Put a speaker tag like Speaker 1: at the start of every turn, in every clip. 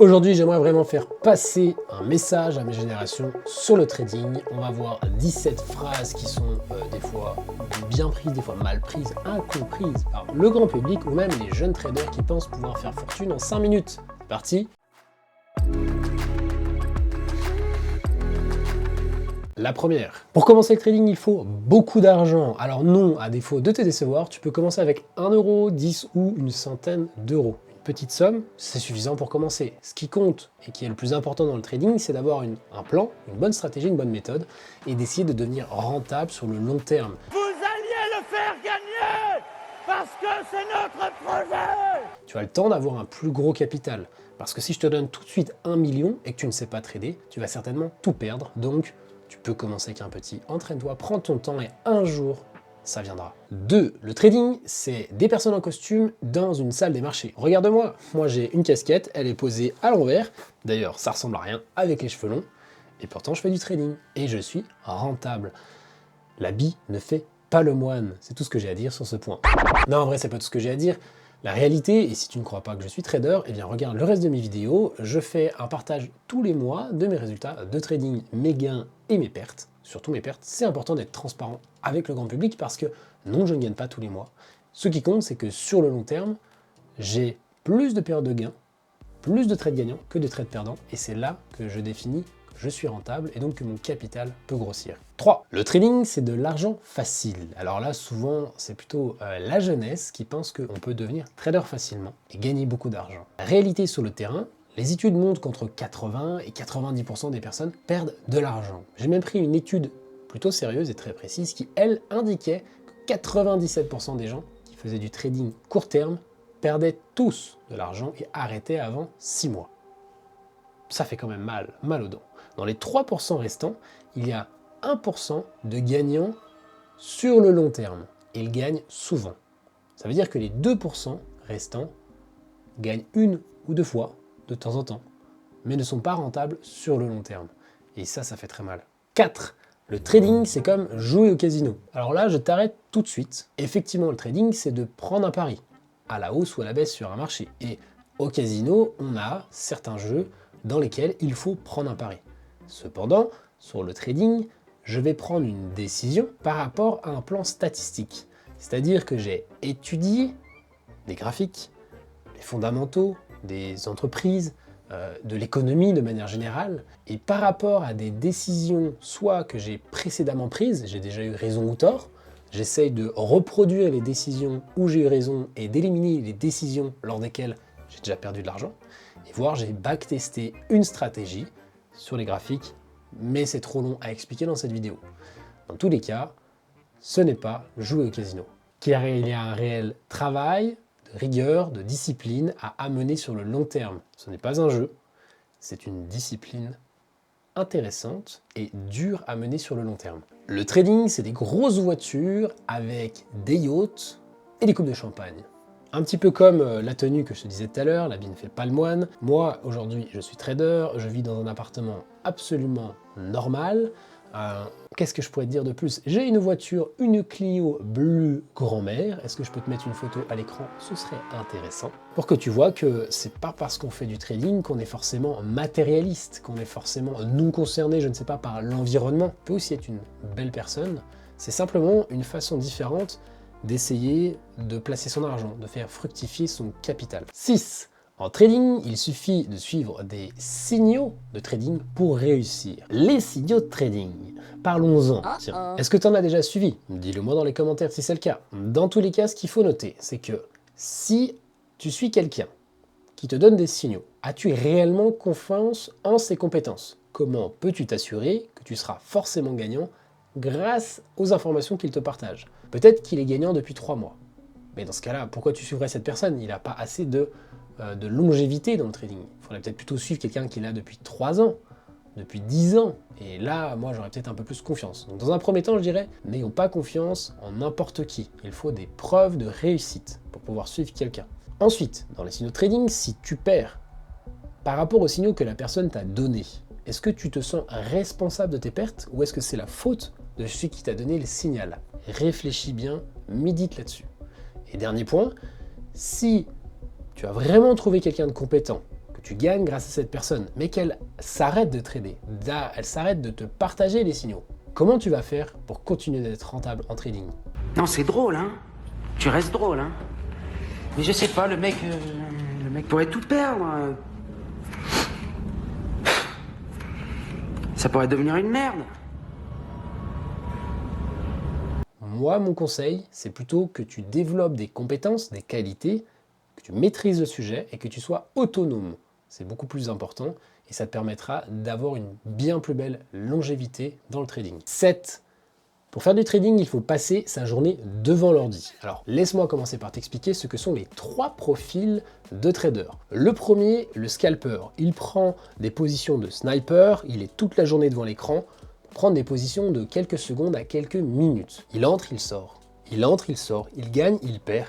Speaker 1: Aujourd'hui, j'aimerais vraiment faire passer un message à mes générations sur le trading. On va voir 17 phrases qui sont des fois bien prises, des fois mal prises, incomprises par le grand public ou même les jeunes traders qui pensent pouvoir faire fortune en 5 minutes. C'est parti! La première. Pour commencer le trading, il faut beaucoup d'argent. Alors non, à défaut de te décevoir, tu peux commencer avec 1 euro, 10 ou une centaine d'euros. Petite somme, c'est suffisant pour commencer. Ce qui compte et qui est le plus important dans le trading, c'est d'avoir un plan, une bonne stratégie, une bonne méthode et d'essayer de devenir rentable sur le long terme.
Speaker 2: Vous alliez le faire gagner parce que c'est notre projet.
Speaker 1: Tu as le temps d'avoir un plus gros capital. Parce que si je te donne tout de suite 1 million et que tu ne sais pas trader, tu vas certainement tout perdre. Donc, tu peux commencer avec un petit. Entraîne-toi, prends ton temps et un jour, ça viendra. 2. Le trading, c'est des personnes en costume dans une salle des marchés. Regarde-moi, moi j'ai une casquette, elle est posée à l'envers. D'ailleurs, ça ressemble à rien avec les cheveux longs. Et pourtant, je fais du trading et je suis rentable. L'habit ne fait pas le moine. C'est tout ce que j'ai à dire sur ce point. Non, en vrai, c'est pas tout ce que j'ai à dire. La réalité, et si tu ne crois pas que je suis trader, eh bien regarde le reste de mes vidéos. Je fais un partage tous les mois de mes résultats de trading, mes gains et mes pertes. Surtout mes pertes, c'est important d'être transparent avec le grand public parce que non, je ne gagne pas tous les mois. Ce qui compte, c'est que sur le long terme, j'ai plus de périodes de gains, plus de trades gagnants que de trades perdants. Et c'est là que je définis que je suis rentable et donc que mon capital peut grossir. 3. Le trading, c'est de l'argent facile. Alors là, souvent, c'est plutôt la jeunesse qui pense qu'on peut devenir trader facilement et gagner beaucoup d'argent. La réalité sur le terrain, les études montrent qu'entre 80 et 90% des personnes perdent de l'argent. J'ai même pris une étude plutôt sérieuse et très précise qui, elle, indiquait que 97% des gens qui faisaient du trading court terme perdaient tous de l'argent et arrêtaient avant 6 mois. Ça fait quand même mal aux dents. Dans les 3% restants, il y a 1% de gagnants sur le long terme. Et ils gagnent souvent. Ça veut dire que les 2% restants gagnent une ou deux fois de temps en temps, mais ne sont pas rentables sur le long terme. Et ça fait très mal. 4. Le trading, c'est comme jouer au casino. Alors là, je t'arrête tout de suite. Effectivement, le trading, c'est de prendre un pari, à la hausse ou à la baisse sur un marché. Et au casino, on a certains jeux dans lesquels il faut prendre un pari. Cependant, sur le trading, je vais prendre une décision par rapport à un plan statistique. C'est-à-dire que j'ai étudié des graphiques, les fondamentaux, des entreprises, de l'économie de manière générale, et par rapport à des décisions soit que j'ai précédemment prises, j'ai déjà eu raison ou tort, j'essaye de reproduire les décisions où j'ai eu raison et d'éliminer les décisions lors desquelles j'ai déjà perdu de l'argent, et voir j'ai backtesté une stratégie sur les graphiques, mais c'est trop long à expliquer dans cette vidéo. Dans tous les cas, ce n'est pas jouer au casino, car il y a un réel travail, de rigueur, de discipline à amener sur le long terme. Ce n'est pas un jeu, c'est une discipline intéressante et dure à mener sur le long terme. Le trading, c'est des grosses voitures avec des yachts et des coupes de champagne. Un petit peu comme la tenue que je te disais tout à l'heure, l'habit ne fait pas le moine. Moi, aujourd'hui, je suis trader, je vis dans un appartement absolument normal. Qu'est-ce que je pourrais te dire de plus? J'ai une voiture, une Clio bleue grand-mère. Est-ce que je peux te mettre une photo à l'écran? Ce serait intéressant. Pour que tu vois que c'est pas parce qu'on fait du trading qu'on est forcément matérialiste, qu'on est forcément non concerné, je ne sais pas, par l'environnement. On peut aussi être une belle personne. C'est simplement une façon différente d'essayer de placer son argent, de faire fructifier son capital. 6. En trading, il suffit de suivre des signaux de trading pour réussir. Les signaux de trading. Parlons-en. Tiens, est-ce que tu en as déjà suivi? Dis-le moi dans les commentaires si c'est le cas. Dans tous les cas, ce qu'il faut noter, c'est que si tu suis quelqu'un qui te donne des signaux, as-tu réellement confiance en ses compétences? Comment peux-tu t'assurer que tu seras forcément gagnant grâce aux informations qu'il te partage? Peut-être qu'il est gagnant depuis 3 mois. Mais dans ce cas-là, pourquoi tu suivrais cette personne? Il n'a pas assez de longévité dans le trading. Il faudrait peut-être plutôt suivre quelqu'un qui l'a depuis 3 ans, depuis 10 ans. Et là, moi, j'aurais peut-être un peu plus confiance. Donc, dans un premier temps, je dirais, n'ayons pas confiance en n'importe qui. Il faut des preuves de réussite pour pouvoir suivre quelqu'un. Ensuite, dans les signaux de trading, si tu perds par rapport aux signaux que la personne t'a donnés, est-ce que tu te sens responsable de tes pertes ou est-ce que c'est la faute de celui qui t'a donné le signal? Réfléchis bien, médite là-dessus. Et dernier point, si tu as vraiment trouvé quelqu'un de compétent, que tu gagnes grâce à cette personne, mais qu'elle s'arrête de trader, elle s'arrête de te partager les signaux. Comment tu vas faire pour continuer d'être rentable en trading?
Speaker 3: Non, c'est drôle, hein. Tu restes drôle, hein. Mais je sais pas, le mec pourrait tout perdre. Ça pourrait devenir une merde.
Speaker 1: Moi, mon conseil, c'est plutôt que tu développes des compétences, des qualités, que tu maîtrises le sujet et que tu sois autonome. C'est beaucoup plus important et ça te permettra d'avoir une bien plus belle longévité dans le trading. 7. Pour faire du trading, il faut passer sa journée devant l'ordi. Alors, laisse-moi commencer par t'expliquer ce que sont les 3 profils de traders. Le premier, le scalper. Il prend des positions de sniper, il est toute la journée devant l'écran, prendre des positions de quelques secondes à quelques minutes. Il entre, il sort. Il entre, il sort. Il gagne, il perd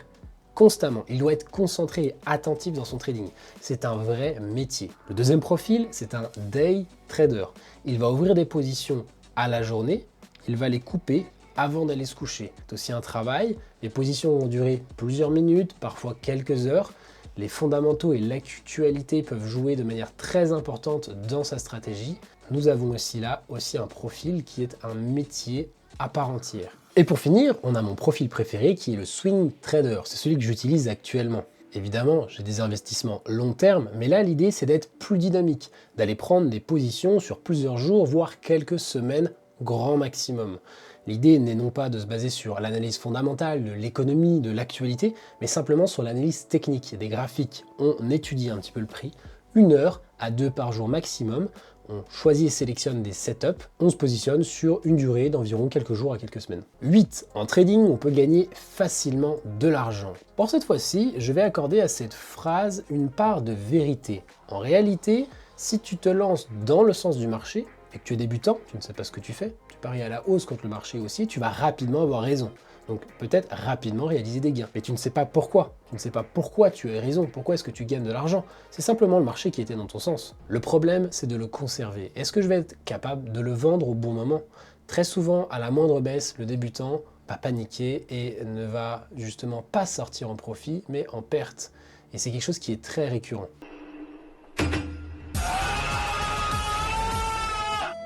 Speaker 1: constamment. Il doit être concentré et attentif dans son trading. C'est un vrai métier. Le deuxième profil, c'est un day trader. Il va ouvrir des positions à la journée, il va les couper avant d'aller se coucher. C'est aussi un travail. Les positions vont durer plusieurs minutes, parfois quelques heures. Les fondamentaux et l'actualité peuvent jouer de manière très importante dans sa stratégie. Nous avons aussi là un profil qui est un métier à part entière. Et pour finir, on a mon profil préféré qui est le swing trader. C'est celui que j'utilise actuellement. Évidemment, j'ai des investissements long terme, mais là l'idée c'est d'être plus dynamique, d'aller prendre des positions sur plusieurs jours, voire quelques semaines grand maximum. L'idée n'est non pas de se baser sur l'analyse fondamentale de l'économie, de l'actualité, mais simplement sur l'analyse technique des graphiques. On étudie un petit peu le prix, 1 heure à 2 par jour maximum. On choisit et sélectionne des setups, on se positionne sur une durée d'environ quelques jours à quelques semaines. 8. En trading, on peut gagner facilement de l'argent. Pour cette fois-ci, je vais accorder à cette phrase une part de vérité. En réalité, si tu te lances dans le sens du marché, et que tu es débutant, tu ne sais pas ce que tu fais, tu paries à la hausse contre le marché aussi, tu vas rapidement avoir raison. Donc peut-être rapidement réaliser des gains. Mais tu ne sais pas pourquoi. Tu ne sais pas pourquoi tu as raison, pourquoi est-ce que tu gagnes de l'argent. C'est simplement le marché qui était dans ton sens. Le problème, c'est de le conserver. Est-ce que je vais être capable de le vendre au bon moment? Très souvent, à la moindre baisse, le débutant va paniquer et ne va justement pas sortir en profit, mais en perte. Et c'est quelque chose qui est très récurrent.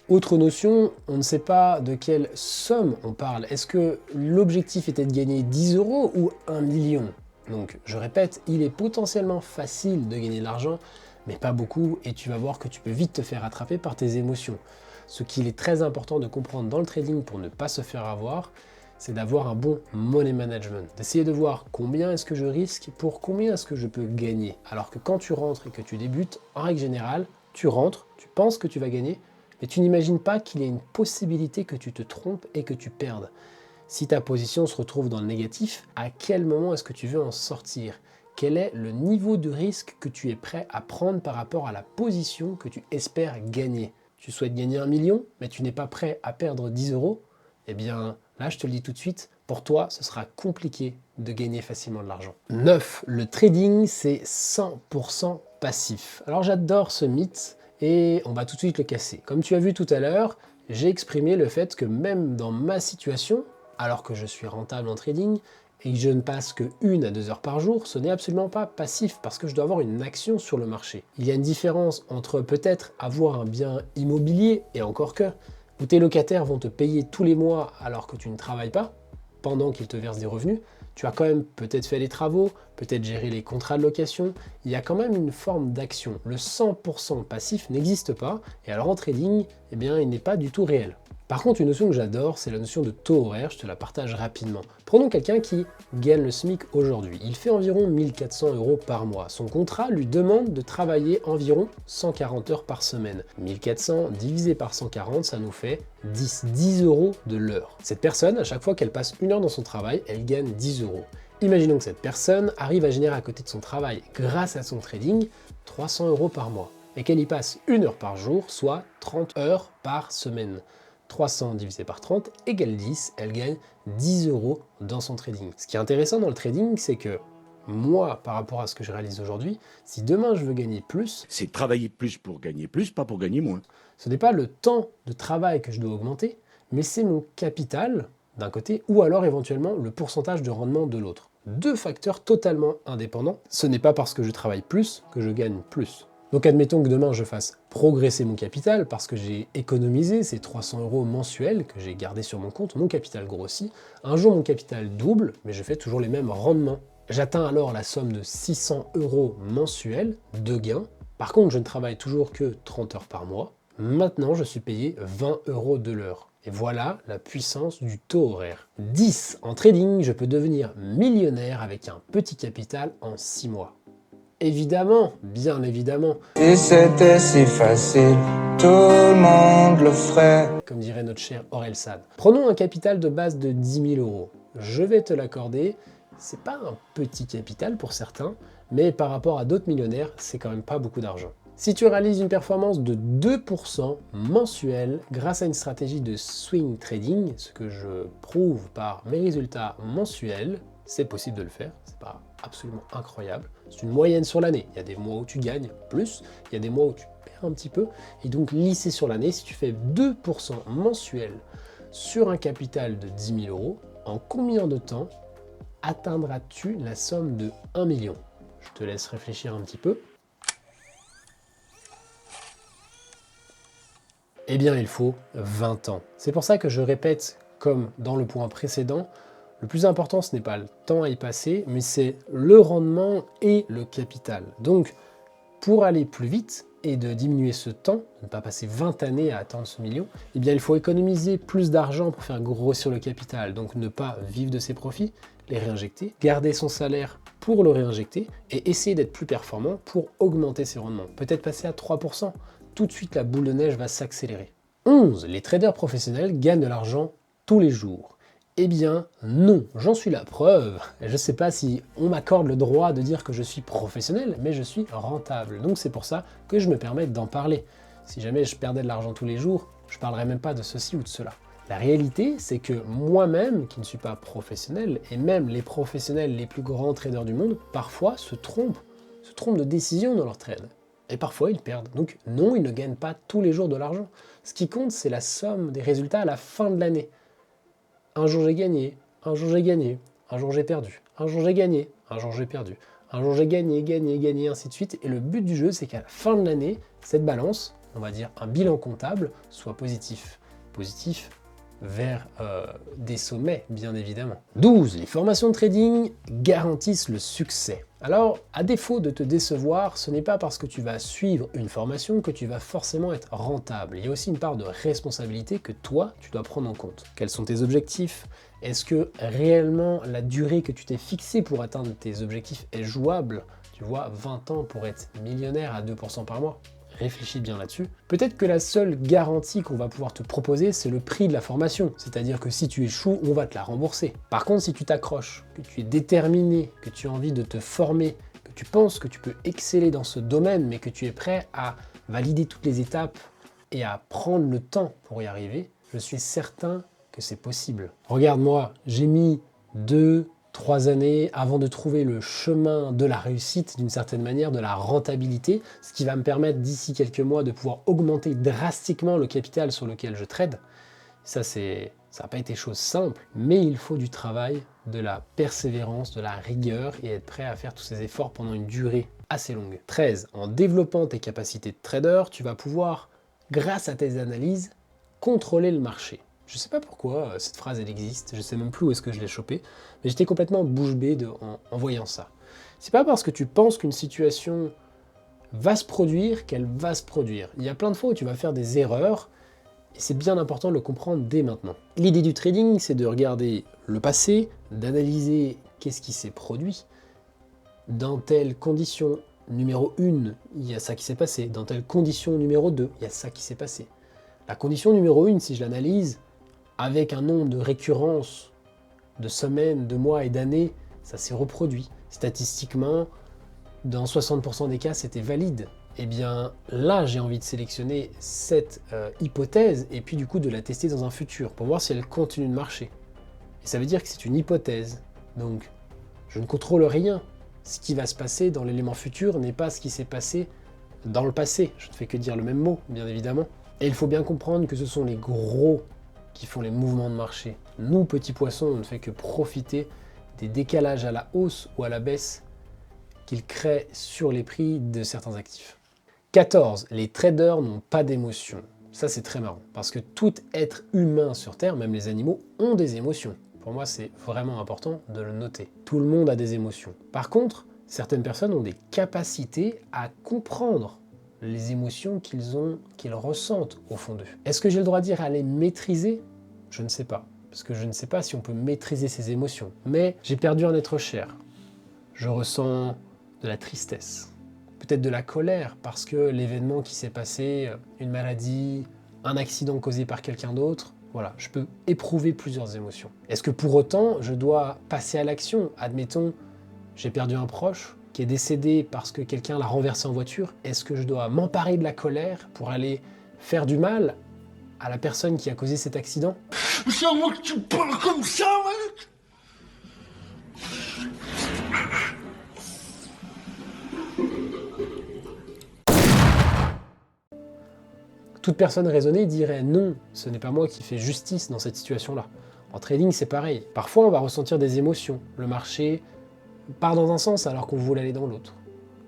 Speaker 1: Autre notion, on ne sait pas de quelle somme on parle. Est-ce que l'objectif était de gagner 10 € ou 1 million? Donc je répète, il est potentiellement facile de gagner de l'argent, mais pas beaucoup, et tu vas voir que tu peux vite te faire attraper par tes émotions. Ce qu'il est très important de comprendre dans le trading pour ne pas se faire avoir, c'est d'avoir un bon money management, d'essayer de voir combien est-ce que je risque pour combien est-ce que je peux gagner. Alors que quand tu rentres et que tu débutes, en règle générale, tu rentres, tu penses que tu vas gagner, mais tu n'imagines pas qu'il y a une possibilité que tu te trompes et que tu perdes. Si ta position se retrouve dans le négatif, à quel moment est-ce que tu veux en sortir? Quel est le niveau de risque que tu es prêt à prendre par rapport à la position que tu espères gagner? Tu souhaites gagner 1 million, mais tu n'es pas prêt à perdre 10 €? Eh bien, là, je te le dis tout de suite, pour toi, ce sera compliqué de gagner facilement de l'argent. 9. Le trading, c'est 100% passif. Alors, j'adore ce mythe, et on va tout de suite le casser. Comme tu as vu tout à l'heure, j'ai exprimé le fait que même dans ma situation, alors que je suis rentable en trading et que je ne passe que 1 à 2 heures par jour, ce n'est absolument pas passif parce que je dois avoir une action sur le marché. Il y a une différence entre peut-être avoir un bien immobilier, et encore que, où tes locataires vont te payer tous les mois alors que tu ne travailles pas, pendant qu'ils te versent des revenus, tu as quand même peut-être fait les travaux, peut-être géré les contrats de location, il y a quand même une forme d'action. Le 100% passif n'existe pas, et alors en trading, eh bien, il n'est pas du tout réel. Par contre, une notion que j'adore, c'est la notion de taux horaire, je te la partage rapidement. Prenons quelqu'un qui gagne le SMIC aujourd'hui. Il fait environ 1 400 € par mois. Son contrat lui demande de travailler environ 140 heures par semaine. 1 400 divisé par 140, ça nous fait 10 € de l'heure. Cette personne, à chaque fois qu'elle passe 1 heure dans son travail, elle gagne 10 €. Imaginons que cette personne arrive à générer à côté de son travail, grâce à son trading, 300 € par mois, et qu'elle y passe 1 heure par jour, soit 30 heures par semaine. 300 divisé par 30 égale 10, elle gagne 10 € dans son trading. Ce qui est intéressant dans le trading, c'est que moi, par rapport à ce que je réalise aujourd'hui, si demain je veux gagner plus,
Speaker 4: c'est travailler plus pour gagner plus, pas pour gagner moins.
Speaker 1: Ce n'est pas le temps de travail que je dois augmenter, mais c'est mon capital d'un côté, ou alors éventuellement le pourcentage de rendement de l'autre. 2 facteurs totalement indépendants. Ce n'est pas parce que je travaille plus que je gagne plus. Donc admettons que demain je fasse progresser mon capital parce que j'ai économisé ces 300 € mensuels que j'ai gardés sur mon compte, mon capital grossit. Un jour mon capital double, mais je fais toujours les mêmes rendements. J'atteins alors la somme de 600 € mensuels de gains. Par contre, je ne travaille toujours que 30 heures par mois. Maintenant, je suis payé 20 € de l'heure. Et voilà la puissance du taux horaire. 10. En trading, je peux devenir millionnaire avec un petit capital en 6 mois. Évidemment, bien évidemment.
Speaker 5: Si c'était si facile, tout le monde le ferait.
Speaker 1: Comme dirait notre cher Orelsan. Prenons un capital de base de 10 000 €. Je vais te l'accorder, c'est pas un petit capital pour certains, mais par rapport à d'autres millionnaires, c'est quand même pas beaucoup d'argent. Si tu réalises une performance de 2% mensuel grâce à une stratégie de swing trading, ce que je prouve par mes résultats mensuels, c'est possible de le faire, c'est pas absolument incroyable. C'est une moyenne sur l'année. Il y a des mois où tu gagnes plus, il y a des mois où tu perds un petit peu, et donc lissé sur l'année, si tu fais 2% mensuel sur un capital de 10 000 €, en combien de temps atteindras-tu la somme de 1 million? Je te laisse réfléchir un petit peu. Eh bien, il faut 20 ans. C'est pour ça que je répète, comme dans le point précédent, le plus important, ce n'est pas le temps à y passer, mais c'est le rendement et le capital. Donc, pour aller plus vite et de diminuer ce temps, ne pas passer 20 années à atteindre ce million, eh bien, il faut économiser plus d'argent pour faire grossir le capital. Donc, ne pas vivre de ses profits, les réinjecter, garder son salaire pour le réinjecter et essayer d'être plus performant pour augmenter ses rendements. Peut-être passer à 3%. Tout de suite, la boule de neige va s'accélérer. 11. Les traders professionnels gagnent de l'argent tous les jours. Eh bien, non, j'en suis la preuve. Je ne sais pas si on m'accorde le droit de dire que je suis professionnel, mais je suis rentable. Donc c'est pour ça que je me permets d'en parler. Si jamais je perdais de l'argent tous les jours, je ne parlerais même pas de ceci ou de cela. La réalité, c'est que moi-même, qui ne suis pas professionnel, et même les professionnels les plus grands traders du monde, parfois se trompent de décision dans leur trade. Et parfois, ils perdent. Donc non, ils ne gagnent pas tous les jours de l'argent. Ce qui compte, c'est la somme des résultats à la fin de l'année. Un jour j'ai gagné, un jour j'ai gagné, un jour j'ai perdu, un jour j'ai gagné, un jour j'ai perdu, un jour j'ai gagné, ainsi de suite. Et le but du jeu, c'est qu'à la fin de l'année, cette balance, on va dire un bilan comptable, soit positif. Positif vers des sommets, bien évidemment. 12. Les formations de trading garantissent le succès. Alors, à défaut de te décevoir, ce n'est pas parce que tu vas suivre une formation que tu vas forcément être rentable. Il y a aussi une part de responsabilité que toi, tu dois prendre en compte. Quels sont tes objectifs? Est-ce que réellement la durée que tu t'es fixée pour atteindre tes objectifs est jouable? Tu vois, 20 ans pour être millionnaire à 2% par mois. Réfléchis bien là-dessus. Peut-être que la seule garantie qu'on va pouvoir te proposer, c'est le prix de la formation. C'est-à-dire que si tu échoues, on va te la rembourser. Par contre, si tu t'accroches, que tu es déterminé, que tu as envie de te former, que tu penses que tu peux exceller dans ce domaine, mais que tu es prêt à valider toutes les étapes et à prendre le temps pour y arriver, je suis certain que c'est possible. Regarde-moi, j'ai mis 2-3 années avant de trouver le chemin de la réussite, d'une certaine manière, de la rentabilité, ce qui va me permettre d'ici quelques mois de pouvoir augmenter drastiquement le capital sur lequel je trade. Ça n'a pas été chose simple, mais il faut du travail, de la persévérance, de la rigueur et être prêt à faire tous ces efforts pendant une durée assez longue. 13. En développant tes capacités de trader, tu vas pouvoir, grâce à tes analyses, contrôler le marché. Je sais pas pourquoi cette phrase elle existe, je sais même plus où est-ce que je l'ai chopée, mais j'étais complètement bouche bée en voyant ça. C'est pas parce que tu penses qu'une situation va se produire qu'elle va se produire. Il y a plein de fois où tu vas faire des erreurs, et c'est bien important de le comprendre dès maintenant. L'idée du trading, c'est de regarder le passé, d'analyser qu'est-ce qui s'est produit. Dans telle condition numéro 1, il y a ça qui s'est passé. Dans telle condition numéro 2, il y a ça qui s'est passé. La condition numéro 1, si je l'analyse, avec un nombre de récurrences de semaines, de mois et d'années, ça s'est reproduit. Statistiquement, dans 60% des cas, c'était valide. Eh bien, là, j'ai envie de sélectionner cette hypothèse et puis du coup de la tester dans un futur pour voir si elle continue de marcher. Et ça veut dire que c'est une hypothèse. Donc, je ne contrôle rien. Ce qui va se passer dans l'élément futur n'est pas ce qui s'est passé dans le passé. Je ne fais que dire le même mot, bien évidemment. Et il faut bien comprendre que ce sont les gros qui font les mouvements de marché. Nous, petits poissons, on ne fait que profiter des décalages à la hausse ou à la baisse qu'ils créent sur les prix de certains actifs. 14. Les traders n'ont pas d'émotions. Ça, c'est très marrant, parce que tout être humain sur Terre, même les animaux, ont des émotions. Pour moi, c'est vraiment important de le noter. Tout le monde a des émotions. Par contre, certaines personnes ont des capacités à comprendre les émotions qu'ils ressentent au fond d'eux. Est-ce que j'ai le droit de dire à les maîtriser? Je ne sais pas, parce que je ne sais pas si on peut maîtriser ses émotions. Mais j'ai perdu un être cher. Je ressens de la tristesse, peut-être de la colère, parce que l'événement qui s'est passé, une maladie, un accident causé par quelqu'un d'autre, voilà, je peux éprouver plusieurs émotions. Est-ce que pour autant, je dois passer à l'action? Admettons, j'ai perdu un proche qui est décédé parce que quelqu'un l'a renversé en voiture. Est-ce que je dois m'emparer de la colère pour aller faire du mal à la personne qui a causé cet accident?
Speaker 2: C'est à moi que tu parles comme ça, mec.
Speaker 1: Toute personne raisonnée dirait non, ce n'est pas moi qui fais justice dans cette situation-là. En trading, c'est pareil. Parfois, on va ressentir des émotions. Le marché part dans un sens alors qu'on voulait aller dans l'autre.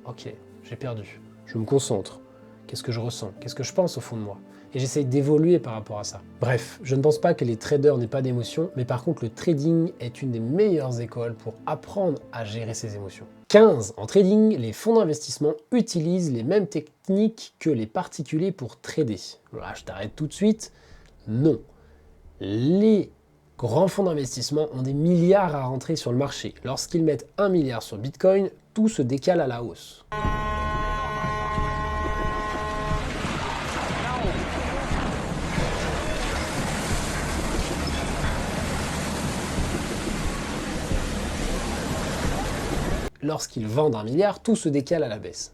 Speaker 1: Ok, j'ai perdu. Je me concentre. Qu'est-ce que je ressens? Qu'est-ce que je pense au fond de moi? Et j'essaye d'évoluer par rapport à ça. Bref, je ne pense pas que les traders n'aient pas d'émotions, mais par contre, le trading est une des meilleures écoles pour apprendre à gérer ses émotions. 15. En trading, les fonds d'investissement utilisent les mêmes techniques que les particuliers pour trader. Là, je t'arrête tout de suite. Non. Les grands fonds d'investissement ont des milliards à rentrer sur le marché. Lorsqu'ils mettent 1 milliard sur Bitcoin, tout se décale à la hausse. Lorsqu'ils vendent 1 milliard, tout se décale à la baisse.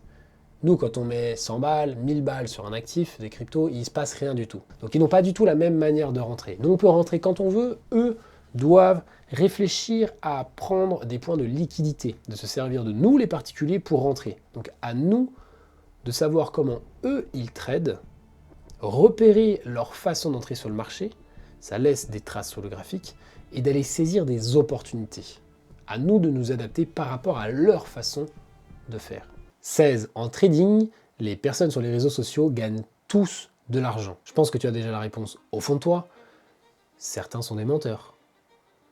Speaker 1: Nous, quand on met 100 balles, 1000 balles sur un actif, des cryptos, il ne se passe rien du tout. Donc ils n'ont pas du tout la même manière de rentrer. Nous, on peut rentrer quand on veut. Eux doivent réfléchir à prendre des points de liquidité, de se servir de nous, les particuliers, pour rentrer. Donc à nous de savoir comment eux, ils tradent, repérer leur façon d'entrer sur le marché, ça laisse des traces sur le graphique, et d'aller saisir des opportunités. À nous de nous adapter par rapport à leur façon de faire. 16. En trading, les personnes sur les réseaux sociaux gagnent tous de l'argent. Je pense que tu as déjà la réponse au fond de toi. Certains sont des menteurs.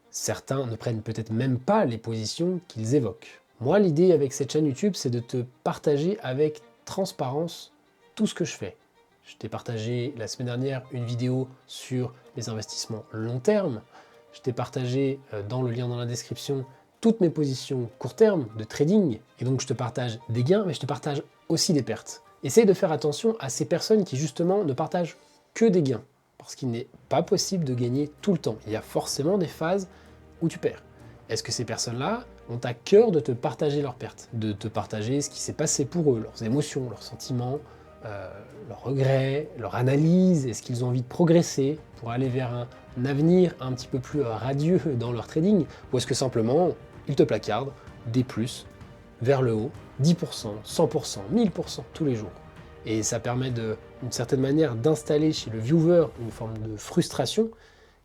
Speaker 1: Certains ne prennent peut-être même pas les positions qu'ils évoquent. Moi, l'idée avec cette chaîne YouTube, c'est de te partager avec transparence tout ce que je fais. Je t'ai partagé la semaine dernière une vidéo sur les investissements long terme. Je t'ai partagé dans le lien dans la description toutes mes positions court terme de trading, et donc je te partage des gains, mais je te partage aussi des pertes. Essaye de faire attention à ces personnes qui justement ne partagent que des gains, parce qu'il n'est pas possible de gagner tout le temps. Il y a forcément des phases où tu perds. Est-ce que ces personnes-là ont à cœur de te partager leurs pertes, de te partager ce qui s'est passé pour eux, leurs émotions, leurs sentiments, leurs regrets, leur analyse, est-ce qu'ils ont envie de progresser pour aller vers un avenir un petit peu plus radieux dans leur trading, ou est-ce que simplement ils te placardent des plus vers le haut, 10%, 100%, 1000% tous les jours. Et ça permet d'une certaine manière d'installer chez le viewer une forme de frustration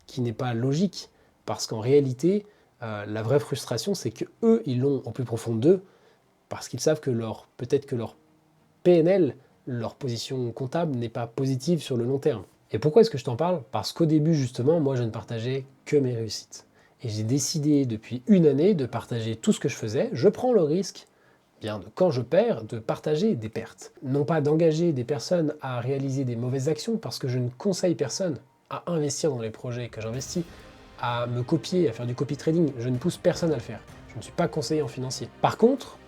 Speaker 1: qui n'est pas logique, parce qu'en réalité, la vraie frustration, c'est que eux, ils l'ont au plus profond d'eux, parce qu'ils savent que peut-être que leur PNL, leur position comptable n'est pas positive sur le long terme. Et pourquoi est-ce que je t'en parle? Parce qu'au début, justement, moi, je ne partageais que mes réussites. Et j'ai décidé depuis une année de partager tout ce que je faisais. Je prends le risque, bien, quand je perds, de partager des pertes. Non pas d'engager des personnes à réaliser des mauvaises actions, parce que je ne conseille personne à investir dans les projets que j'investis, à me copier, à faire du copy trading. Je ne pousse personne à le faire. Je ne suis pas conseiller en financier. Par contre,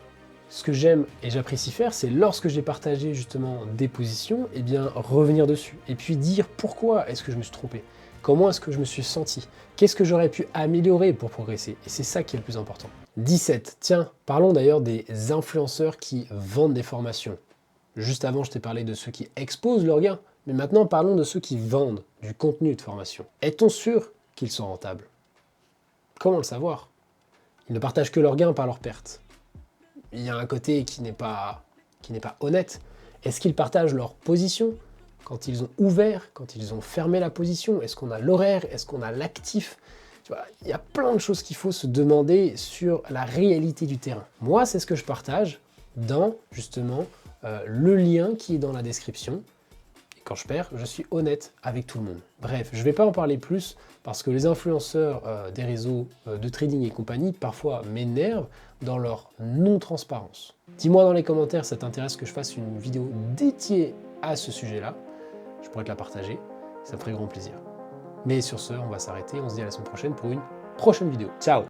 Speaker 1: ce que j'aime et j'apprécie faire, c'est lorsque j'ai partagé justement des positions, eh bien revenir dessus. Et puis dire pourquoi est-ce que je me suis trompé. Comment est-ce que je me suis senti? Qu'est-ce que j'aurais pu améliorer pour progresser? Et c'est ça qui est le plus important. 17. Tiens, parlons d'ailleurs des influenceurs qui vendent des formations. Juste avant, je t'ai parlé de ceux qui exposent leurs gains, mais maintenant parlons de ceux qui vendent du contenu de formation. Est-on sûr qu'ils sont rentables? Comment le savoir? Ils ne partagent que leurs gains, pas leurs pertes. Il y a un côté qui n'est pas honnête. Est-ce qu'ils partagent leur position? Quand ils ont ouvert, quand ils ont fermé la position, est-ce qu'on a l'horaire, est-ce qu'on a l'actif? Tu vois, il y a plein de choses qu'il faut se demander sur la réalité du terrain. Moi, c'est ce que je partage dans, justement, le lien qui est dans la description. Et quand je perds, je suis honnête avec tout le monde. Bref, je ne vais pas en parler plus parce que les influenceurs des réseaux de trading et compagnie parfois m'énervent dans leur non-transparence. Dis-moi dans les commentaires si ça t'intéresse que je fasse une vidéo dédiée à ce sujet-là. Je pourrais te la partager, ça me ferait grand plaisir. Mais sur ce, on va s'arrêter, on se dit à la semaine prochaine pour une prochaine vidéo. Ciao!